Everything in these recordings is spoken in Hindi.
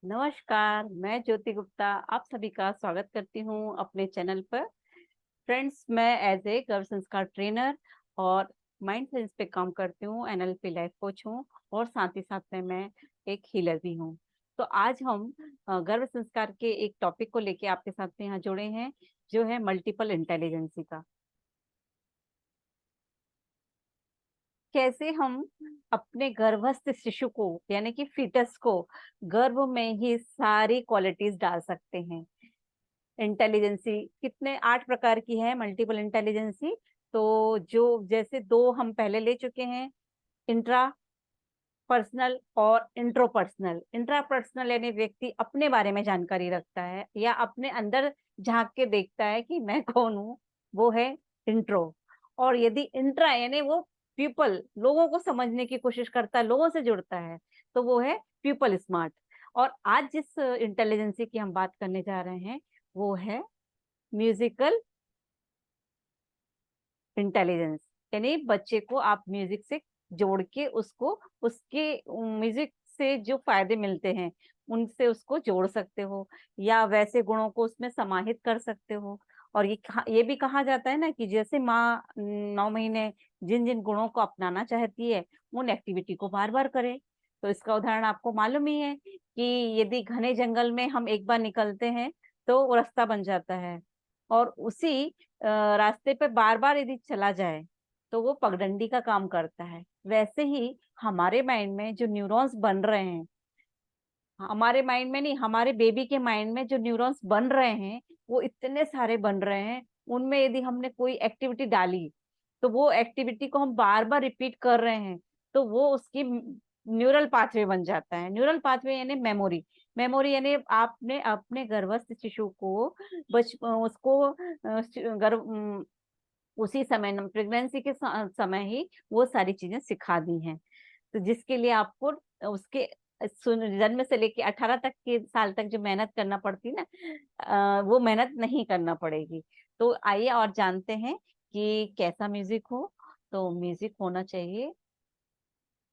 नमस्कार, मैं ज्योति गुप्ता आप सभी का स्वागत करती हूँ अपने चैनल पर। फ्रेंड्स, मैं एज ए गर्भ संस्कार ट्रेनर और माइंड साइंस पे काम करती हूँ, एनएलपी लाइफ कोच हूँ और साथ ही साथ में मैं एक हीलर भी हूँ। तो आज हम गर्भ संस्कार के एक टॉपिक को लेके आपके साथ में यहाँ जुड़े हैं, जो है मल्टीपल इंटेलिजेंसी का। कैसे हम अपने गर्भस्थ शिशु को यानी कि फीटस को गर्भ में ही सारी क्वालिटीज डाल सकते हैं। इंटेलिजेंसी कितने 8 प्रकार की है मल्टीपल इंटेलिजेंसी। तो जो जैसे 2 हम पहले ले चुके हैं, इंट्रा पर्सनल और इंट्रो पर्सनल। इंट्रा पर्सनल यानी व्यक्ति अपने बारे में जानकारी रखता है या अपने अंदर झांक के देखता है कि मैं कौन हूँ, वो है इंट्रो। और यदि इंट्रा यानी वो पीपल लोगों को समझने की कोशिश करता है, लोगों से जुड़ता है, तो वो है पीपल स्मार्ट। और आज जिस इंटेलिजेंसी की हम बात करने जा रहे हैं वो है म्यूजिकल इंटेलिजेंस। यानी बच्चे को आप म्यूजिक से जोड़ के उसको उसके म्यूजिक से जो फायदे मिलते हैं उनसे उसको जोड़ सकते हो या वैसे गुणों को उसमें समाहित कर सकते हो। और ये भी कहा जाता है ना कि जैसे माँ 9 महीने जिन जिन गुणों को अपनाना चाहती है उन एक्टिविटी को बार बार करे। तो इसका उदाहरण आपको मालूम ही है कि यदि घने जंगल में हम एक बार निकलते हैं तो वो रास्ता बन जाता है, और उसी रास्ते पे बार बार यदि चला जाए तो वो पगडंडी का काम करता है। वैसे ही हमारे माइंड में जो न्यूरॉन्स बन रहे हैं, हमारे माइंड में नहीं, हमारे बेबी के माइंड में जो न्यूरॉन्स बन रहे हैं वो इतने सारे बन रहे हैं। उनमें यदि हमने कोई एक्टिविटी डाली तो वो एक्टिविटी को हम बार बार रिपीट कर रहे हैं, तो वो उसकी न्यूरल पाथवे बन जाता है। न्यूरल पाथवे यानी मेमोरी। मेमोरी यानी आपने अपने गर्भस्थ शिशु को उसको गर्भ उसी समय प्रेगनेंसी के समय ही वो सारी चीजें सिखा दी हैं। तो जिसके लिए आपको उसके जन्म से लेके 18 तक के साल तक जो मेहनत करना पड़ती ना, वो मेहनत नहीं करना पड़ेगी। तो आइए और जानते हैं कि कैसा म्यूजिक हो। तो म्यूजिक होना चाहिए।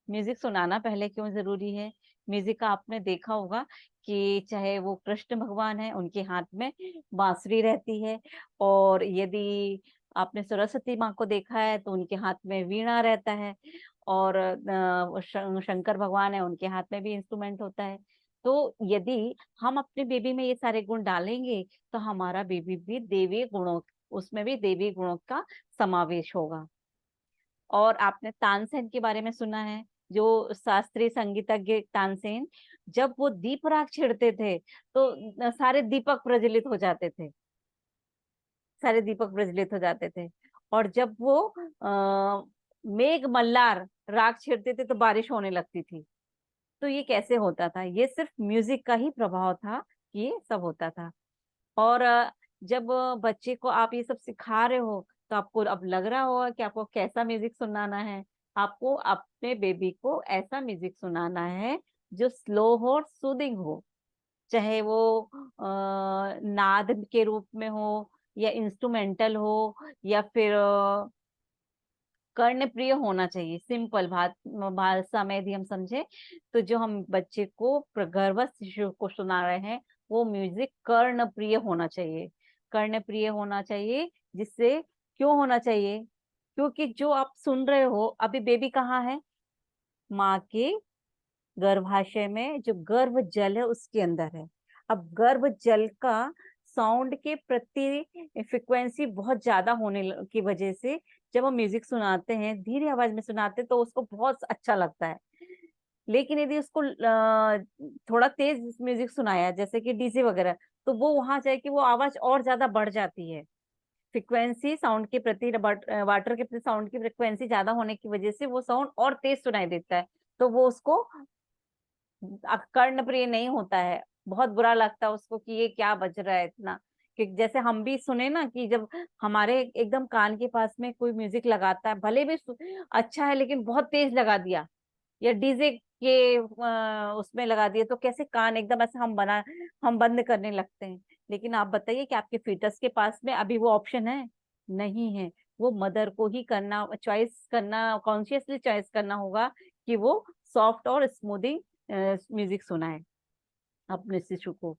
म्यूजिक सुनाना पहले क्यों जरूरी है? म्यूजिक का आपने देखा होगा कि चाहे वो कृष्ण भगवान है उनके हाथ में बांसुरी रहती है, और यदि आपने सरस्वती माँ को देखा है तो उनके हाथ में वीणा रहता है, और शंकर भगवान है उनके हाथ में भी इंस्ट्रूमेंट होता है। तो यदि हम अपने बेबी में ये सारे गुण डालेंगे तो हमारा बेबी भी देवी गुणों, उसमें भी देवी गुणों का समावेश होगा। और आपने तानसेन के बारे में सुना है, जो शास्त्रीय संगीतज्ञ तानसेन, जब वो दीप राग छेड़ते थे तो सारे दीपक प्रज्वलित हो जाते थे, सारे दीपक प्रज्वलित हो जाते थे। और जब वो मेघ मल्लार राग छेड़ते थे तो बारिश होने लगती थी। तो ये कैसे होता था? ये सिर्फ म्यूजिक का ही प्रभाव था कि ये सब होता था। और जब बच्चे को आप ये सब सिखा रहे हो तो आपको अब लग रहा होगा कि आपको कैसा म्यूजिक सुनाना है। आपको अपने बेबी को ऐसा म्यूजिक सुनाना है जो स्लो हो और सूदिंग हो, चाहे वो नाद के रूप में हो या इंस्ट्रूमेंटल हो या फिर कर्णप्रिय होना चाहिए। सिंपल भाषा में यदि हम समझे तो जो हम बच्चे को गर्भस्थ शिशु को सुना रहे हैं वो म्यूजिक कर्णप्रिय होना चाहिए। कर्णप्रिय होना चाहिए जिससे, क्यों होना चाहिए? क्योंकि जो आप सुन रहे हो अभी बेबी कहाँ है? माँ के गर्भाशय में जो गर्भ जल है उसके अंदर है। अब गर्भ जल का साउंड के प्रति फ्रिक्वेंसी बहुत ज्यादा होने की वजह से जब हम म्यूजिक सुनाते हैं, धीरे आवाज में सुनाते हैं, तो उसको बहुत अच्छा लगता है। लेकिन यदि उसको थोड़ा तेज म्यूजिक सुनाया जैसे कि डीजे वगैरह, तो वो वहां जाके वो आवाज और ज्यादा बढ़ जाती है। फ्रिक्वेंसी साउंड के प्रति वाटर के प्रति साउंड की फ्रिक्वेंसी ज्यादा होने की वजह से वो साउंड और तेज सुनाई देता है। तो वो उसको कर्णप्रिय नहीं होता है, बहुत बुरा लगता है उसको कि ये क्या बज रहा है इतना। कि जैसे हम भी सुने ना कि जब हमारे एकदम कान के पास में कोई म्यूजिक लगाता है, भले भी अच्छा है लेकिन बहुत तेज लगा दिया या डीजे के उसमें लगा दिया, तो कैसे कान एकदम ऐसे हम बंद करने लगते हैं। लेकिन आप बताइए कि आपके फीटस के पास में अभी वो ऑप्शन है? नहीं है। वो मदर को ही करना, चॉइस करना, कॉन्शियसली चॉइस करना होगा कि वो सॉफ्ट और स्मूथिंग म्यूजिक सुनाए। अपने शिशु को।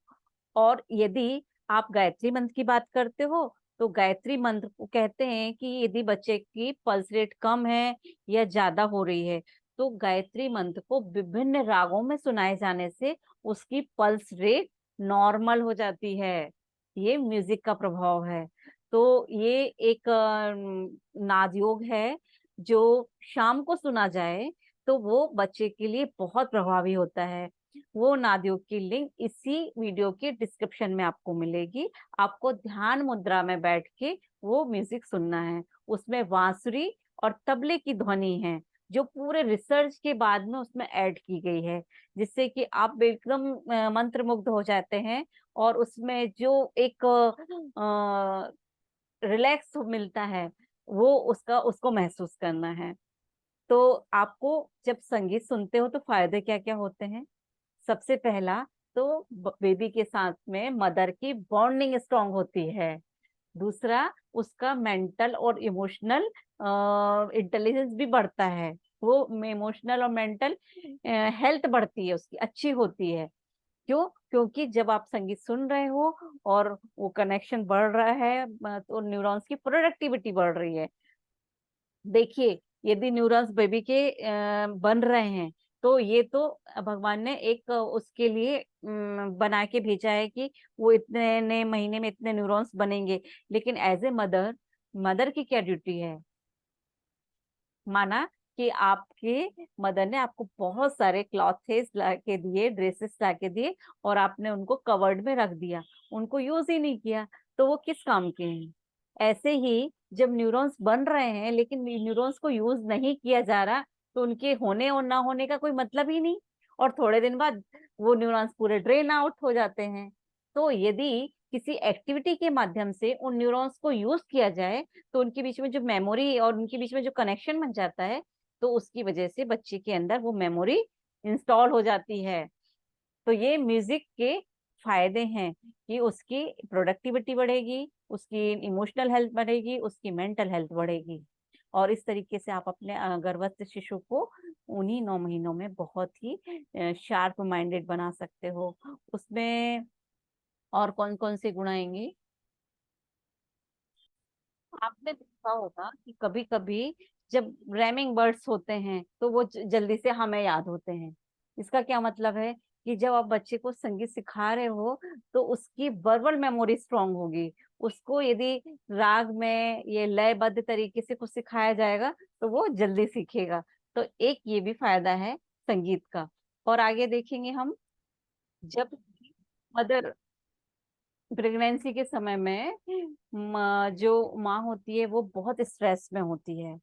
और यदि आप गायत्री मंत्र की बात करते हो, तो गायत्री मंत्र को कहते हैं कि यदि बच्चे की पल्स रेट कम है या ज्यादा हो रही है, तो गायत्री मंत्र को विभिन्न रागों में सुनाए जाने से उसकी पल्स रेट नॉर्मल हो जाती है। ये म्यूजिक का प्रभाव है। तो ये एक नादयोग है जो शाम को सुना जाए तो वो बच्चे के लिए बहुत प्रभावी होता है। वो नादयोग की लिंक इसी वीडियो के डिस्क्रिप्शन में आपको मिलेगी। आपको ध्यान मुद्रा में बैठ के वो म्यूजिक सुनना है। उसमें बांसुरी और तबले की ध्वनि है जो पूरे रिसर्च के बाद में उसमें ऐड की गई है, जिससे कि आप एकदम मंत्रमुग्ध हो जाते हैं। और उसमें जो एक रिलैक्स मिलता है, वो उसको महसूस करना है। तो आपको जब संगीत सुनते हो तो फायदे क्या क्या होते हैं? सबसे पहला तो बेबी के साथ में मदर की बॉन्डिंग स्ट्रांग होती है। दूसरा, उसका मेंटल और इमोशनल इंटेलिजेंस भी बढ़ता है। वो इमोशनल और मेंटल हेल्थ बढ़ती है, उसकी अच्छी होती है। क्यों? क्योंकि जब आप संगीत सुन रहे हो और वो कनेक्शन बढ़ रहा है, तो न्यूरॉन्स की प्रोडक्टिविटी बढ़ रही है। देखिए, यदि न्यूरॉन्स बेबी के बन रहे हैं, तो ये तो भगवान ने एक उसके लिए बना के भेजा है कि वो इतने ने महीने में इतने न्यूरॉन्स बनेंगे। लेकिन एज ए मदर, मदर की क्या ड्यूटी है? माना कि आपके मदर ने आपको बहुत सारे क्लॉथेस ला के दिए, ड्रेसेस ला के दिए, और आपने उनको कवर्ड में रख दिया, उनको यूज ही नहीं किया, तो वो किस काम के हैं? ऐसे ही जब न्यूरॉन्स बन रहे हैं लेकिन न्यूरॉन्स को यूज नहीं किया जा रहा, तो उनके होने और ना होने का कोई मतलब ही नहीं। और थोड़े दिन बाद वो न्यूरॉन्स पूरे ड्रेन आउट हो जाते हैं। तो यदि किसी एक्टिविटी के माध्यम से उन न्यूरॉन्स को यूज किया जाए, तो उनके बीच में जो मेमोरी और उनके बीच में जो कनेक्शन बन जाता है, तो उसकी वजह से बच्चे के अंदर वो मेमोरी इंस्टॉल हो जाती है। तो ये म्यूजिक के फायदे हैं कि उसकी प्रोडक्टिविटी बढ़ेगी, उसकी इमोशनल हेल्थ बढ़ेगी, उसकी मेंटल हेल्थ बढ़ेगी। और इस तरीके से आप अपने गर्भस्थ शिशु को उन्हीं 9 महीनों में बहुत ही शार्प माइंडेड बना सकते हो। उसमें और कौन कौन से गुण आएंगे? आपने देखा होगा कि कभी कभी जब रैमिंग वर्ड्स होते हैं तो वो जल्दी से हमें याद होते हैं। इसका क्या मतलब है? कि जब आप बच्चे को संगीत सिखा रहे हो तो उसकी वर्बल मेमोरी स्ट्रांग होगी। उसको यदि राग में ये लयबद्ध तरीके से कुछ सिखाया जाएगा तो वो जल्दी सीखेगा। तो एक ये भी फायदा है संगीत का। और आगे देखेंगे हम, जब मदर प्रेगनेंसी के समय में जो माँ होती है वो बहुत स्ट्रेस में होती है।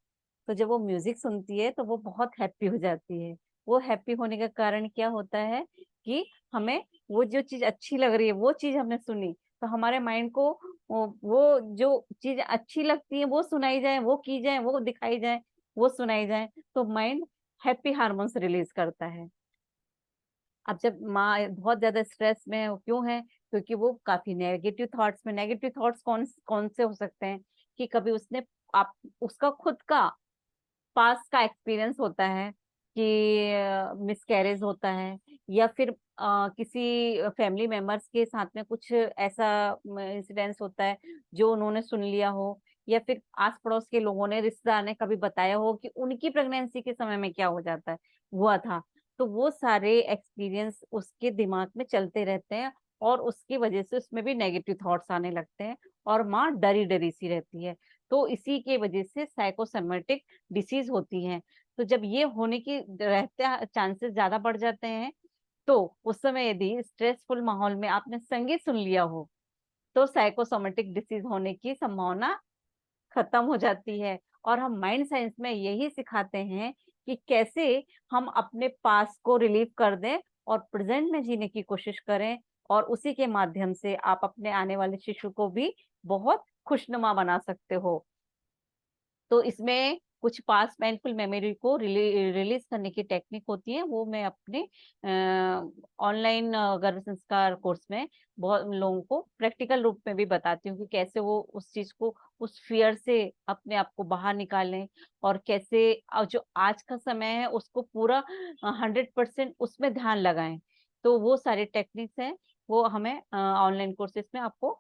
तो जब वो म्यूजिक सुनती है तो वो बहुत हैप्पी हो जाती है। वो हैप्पी होने का कारण क्या होता है कि हमें वो जो चीज अच्छी लग रही है वो चीज हमने सुनी, तो हमारे माइंड को वो जो चीज अच्छी लगती है वो सुनाई जाए, वो की जाए, वो दिखाई जाए, वो सुनाई जाए, तो माइंड हैप्पी हार्मोन्स रिलीज करता है। अब जब माँ बहुत ज्यादा स्ट्रेस में है, वो क्यों है? क्योंकि वो काफी नेगेटिव थॉट्स में, नेगेटिव थॉट्स कौन कौन से हो सकते हैं? कि कभी उसने आप उसका खुद का पास का एक्सपीरियंस होता है कि मिसकैरेज होता है, या फिर किसी फैमिली मेंबर्स के साथ में कुछ ऐसा इंसिडेंस होता है जो उन्होंने सुन लिया हो, या फिर आस पड़ोस के लोगों ने, रिश्तेदार ने कभी बताया हो कि उनकी प्रेगनेंसी के समय में क्या हो जाता है, हुआ था। तो वो सारे एक्सपीरियंस उसके दिमाग में चलते रहते हैं, और उसकी वजह से उसमें भी नेगेटिव थॉट्स आने लगते हैं, और माँ डरी डरी सी रहती है। तो इसी के वजह से साइकोसोमेटिक डिसीज होती हैं। तो जब ये होने की रहते चांसेस ज्यादा बढ़ जाते हैं, तो उस समय यदि स्ट्रेसफुल माहौल में आपने संगीत सुन लिया हो, तो साइकोसोमेटिक डिसीज होने की संभावना खत्म हो जाती है। और हम माइंड साइंस में यही सिखाते हैं कि कैसे हम अपने पास को रिलीव कर दें और प्रेजेंट में जीने की कोशिश करें, और उसी के माध्यम से आप अपने आने वाले शिशु को भी बहुत खुशनुमा बना सकते हो। तो इसमें कुछ पास्ट माइंडफुल मेमोरी को रिलीज करने की टेक्निक होती है, वो मैं अपने ऑनलाइन गर्भ संस्कार कोर्स में बहुत लोगों को प्रैक्टिकल रूप में भी बताती हूँ कि कैसे वो उस चीज को, उस फियर से अपने आप को बाहर निकालें, और कैसे जो आज का समय है उसको पूरा 100% उसमें ध्यान लगाएं तो वो सारे टेक्निक्स हैं, वो हमें ऑनलाइन कोर्सेज में आपको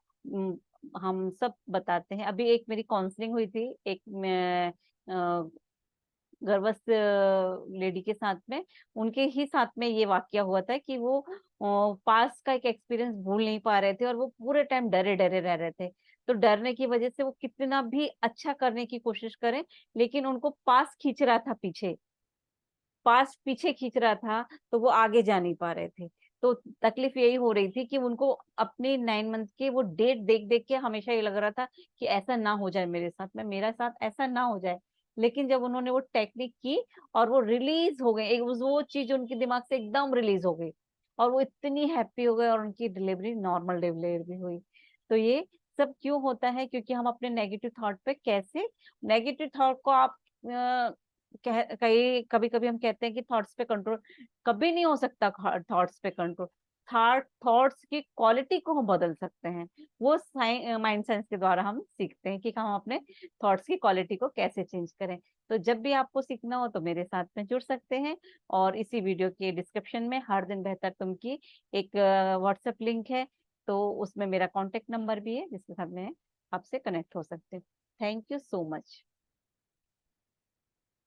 हम सब बताते हैं। अभी एक मेरी काउंसलिंग हुई थी एक गर्भस्थ लेडी के साथ में, उनके ही साथ में ये वाकया हुआ था कि वो पास का एक एक्सपीरियंस भूल नहीं पा रहे थे और वो पूरे टाइम डरे डरे रह रहे थे। तो डरने की वजह से वो कितना भी अच्छा करने की कोशिश करें, लेकिन उनको पास खींच रहा था पीछे, पास पीछे खींच रहा था, तो वो आगे जा नहीं पा रहे थे। तो तकलीफ यही हो रही थी कि उनको अपने 9 मंथ के वो डेट देख-देख के हमेशा ये लग रहा था कि ऐसा ना हो जाए मेरे साथ में, मेरा साथ ऐसा ना हो जाए। लेकिन जब उन्होंने वो टेक्निक की और वो रिलीज़ हो गए, एक वो चीज़ उनके दिमाग से एकदम रिलीज़ हो गई और वो इतनी हैप्पी हो गए और उनकी डिलीवरी नॉर्मल डिलीवरी हुई। तो ये सब क्यों होता है? क्योंकि हम अपने नेगेटिव थॉट पे कैसे नेगेटिव थॉट को आप कह कई कभी-कभी हम कहते हैं कि थॉट्स पे कंट्रोल कभी नहीं हो सकता, थॉट्स पे कंट्रोल। थॉट्स की क्वालिटी को हम बदल सकते हैं। वो माइंड साइंस के द्वारा हम सीखते हैं कि हम अपने थॉट्स की क्वालिटी को कैसे चेंज करें। तो जब भी आपको सीखना हो तो मेरे साथ में जुड़ सकते हैं और इसी वीडियो के डिस्क्रिप्शन में हर दिन बेहतर तुम की एक व्हाट्सएप लिंक है, तो उसमें मेरा कॉन्टैक्ट नंबर भी है जिसके साथ में आपसे कनेक्ट हो सकते हैं। Thank you so much.